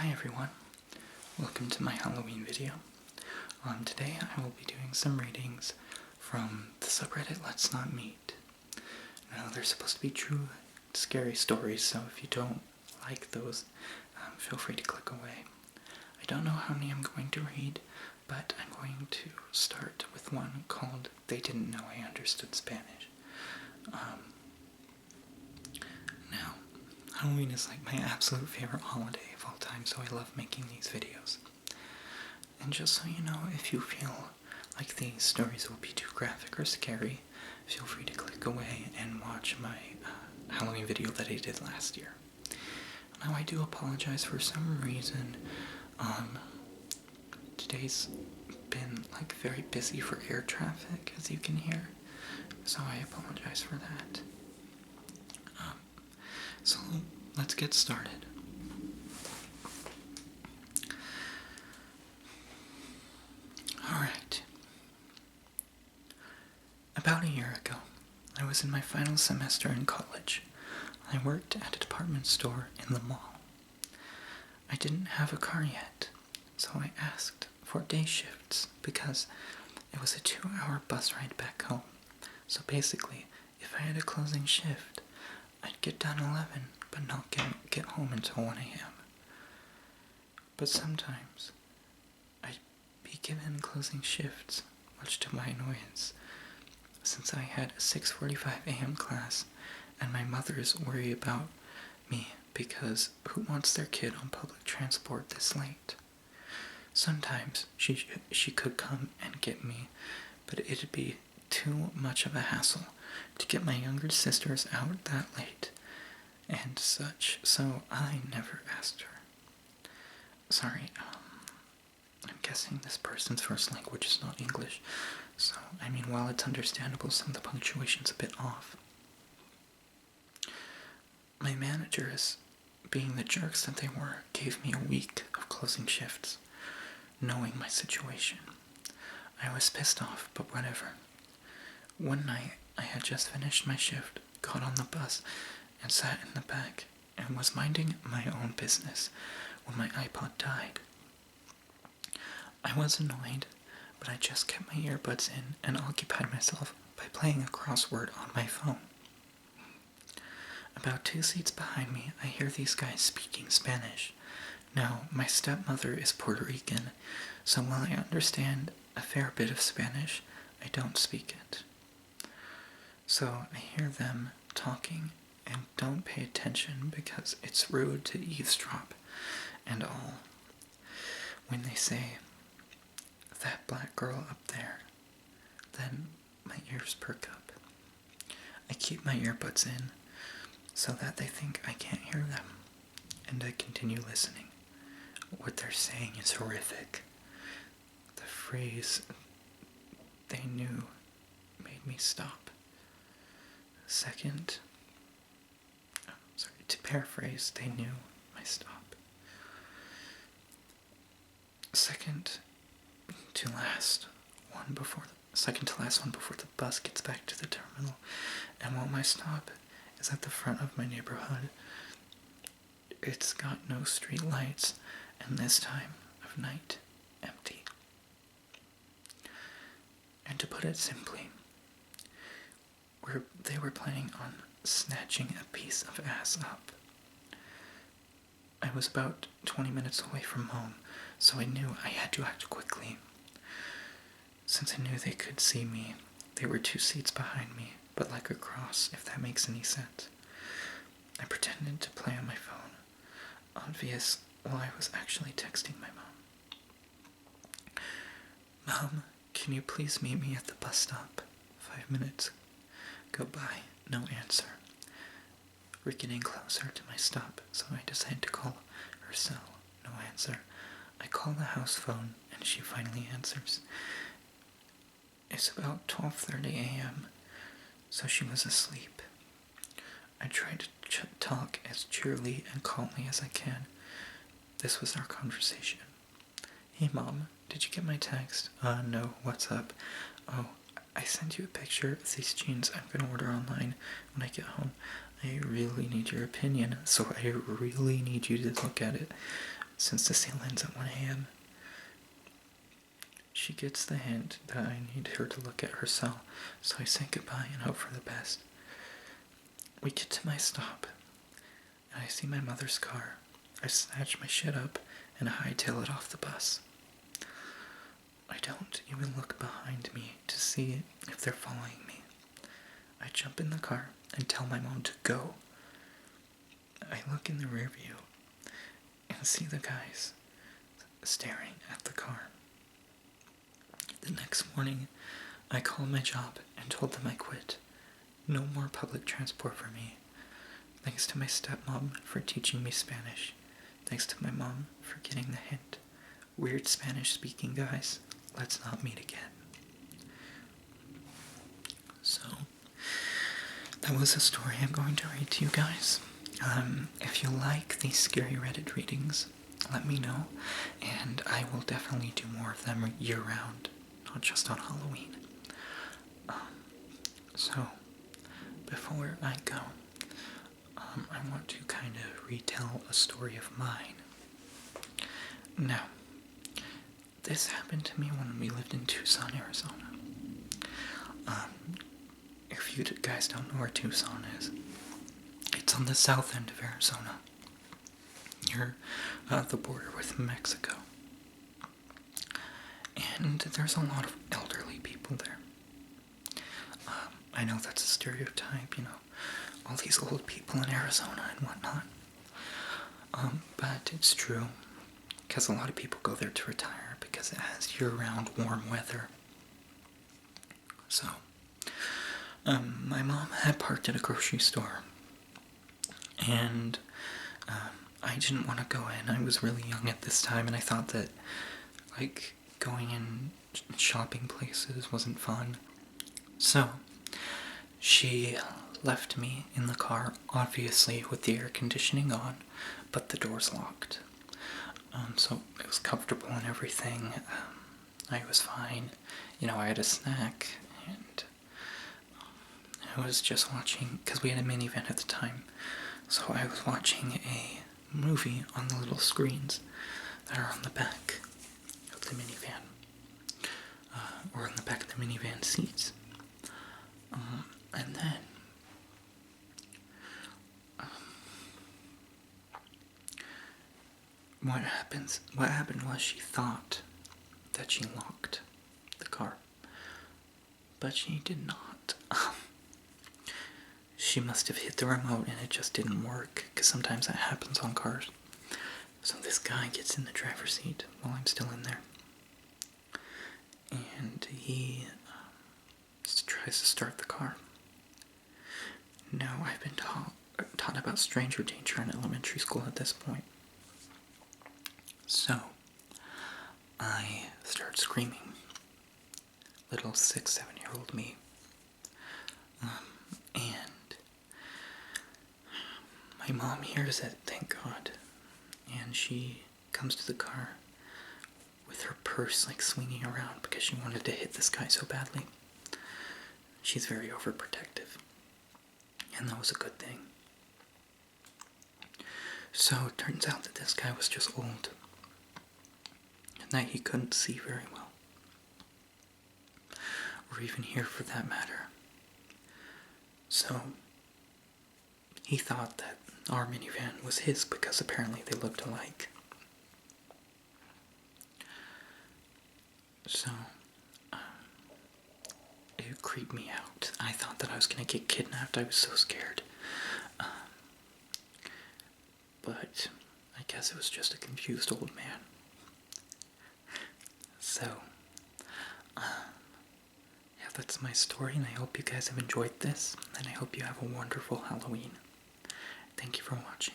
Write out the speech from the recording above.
Hi everyone, welcome to my Halloween video. Today I will be doing some readings from the subreddit Let's Not Meet. Now they're supposed to be true, scary stories, so if you don't like those, feel free to click away. I don't know how many I'm going to read, but I'm going to start with one called They Didn't Know I Understood Spanish. Now, Halloween is like my absolute favorite holiday of all time, so I love making these videos. And just so you know, if you feel like these stories will be too graphic or scary, feel free to click away and watch my Halloween video that I did last year. Now I do apologize for some reason. Today's been like very busy for air traffic, as you can hear, so I apologize for that. So let's get started. Alright. About a year ago, I was in my final semester in college. I worked at a department store in the mall. I didn't have a car yet, so I asked for day shifts because it was a 2-hour bus ride back home. So basically, if I had a closing shift, I'd get done 11, but not get home until 1 a.m. But sometimes, I'd be given closing shifts, much to my annoyance, since I had a 6:45 a.m. class, and my mother is worried about me because who wants their kid on public transport this late? Sometimes she could come and get me, but it'd be too much of a hassle to get my younger sisters out that late and such, so I never asked her. Sorry, I'm guessing this person's first language is not English, so, while it's understandable, some of the punctuation's a bit off. My managers, being the jerks that they were, gave me a week of closing shifts, knowing my situation. I was pissed off, but whatever. One night, I had just finished my shift, got on the bus, and sat in the back, and was minding my own business when my iPod died. I was annoyed, but I just kept my earbuds in and occupied myself by playing a crossword on my phone. About 2 seats behind me, I hear these guys speaking Spanish. Now, my stepmother is Puerto Rican, so while I understand a fair bit of Spanish, I don't speak it. So I hear them talking and don't pay attention because it's rude to eavesdrop and all. When they say, "That black girl up there," then my ears perk up. I keep my earbuds in so that they think I can't hear them, and I continue listening. What they're saying is horrific. The phrase "they knew" made me stop. To paraphrase, "they knew" my stop. Second to last one before the bus gets back to the terminal, and while my stop is at the front of my neighborhood, it's got no street lights, and this time of night, empty. And to put it simply, they were planning on snatching a piece of ass up. I was about 20 minutes away from home, so I knew I had to act quickly. Since I knew they could see me, they were 2 seats behind me, but like a cross, if that makes any sense. I pretended to play on my phone, obvious while I was actually texting my mom. "Mom, can you please meet me at the bus stop?" 5 minutes go by, no answer. We're getting closer to my stop, so I decide to call her cell. No answer. I call the house phone, and she finally answers. It's about 12:30 a.m., so she was asleep. I try to talk as cheerily and calmly as I can. This was our conversation. "Hey Mom, did you get my text?" No, what's up?" "Oh, I sent you a picture of these jeans I'm gonna order online when I get home. I really need your opinion, so I really need you to look at it. since the sale ends at 1 a.m., she gets the hint that I need her to look at her cell, so I say goodbye and hope for the best. We get to my stop, and I see my mother's car. I snatch my shit up and hightail it off the bus. I don't even look behind me to see if they're following me. I jump in the car and tell my mom to go. I look in the rear view and see the guys staring at the car. The next morning, I called my job and told them I quit. No more public transport for me. Thanks to my stepmom for teaching me Spanish. Thanks to my mom for getting the hint. Weird Spanish-speaking guys, let's not meet again. So, that was a story I'm going to read to you guys. If you like these scary Reddit readings, let me know, and I will definitely do more of them year-round, not just on Halloween. So, before I go, I want to kind of retell a story of mine. Now, this happened to me when we lived in Tucson, Arizona. If you guys don't know where Tucson is, it's on the south end of Arizona, near the border with Mexico. And there's a lot of elderly people there. I know that's a stereotype, all these old people in Arizona and whatnot. But it's true, because a lot of people go there to retire because it has year-round warm weather. So, my mom had parked at a grocery store, and I didn't want to go in. I was really young at this time, and I thought that, going in shopping places wasn't fun. So, she left me in the car, obviously with the air conditioning on, but the door's locked. So it was comfortable and everything. I was fine. I had a snack, and I was just watching, because we had a minivan at the time, so I was watching a movie on the little screens that are on the back of the minivan, or on the back of the minivan seats. And then, what happened was she thought that she locked the car, but she did not. She must have hit the remote and it just didn't work, because sometimes that happens on cars. So this guy gets in the driver's seat while I'm still in there, and he tries to start the car. Now, I've been taught about stranger danger in elementary school at this point. So, I start screaming. Little 6, 7-year-old me. And my mom hears it, thank God. And she comes to the car with her purse swinging around because she wanted to hit this guy so badly. She's very overprotective. And that was a good thing. So it turns out that this guy was just old, and that he couldn't see very well, or even hear for that matter. So he thought that our minivan was his because apparently they looked alike. So it creeped me out. I thought that I was going to get kidnapped. I was so scared. But I guess it was just a confused old man. So, yeah, that's my story, and I hope you guys have enjoyed this, and I hope you have a wonderful Halloween. Thank you for watching.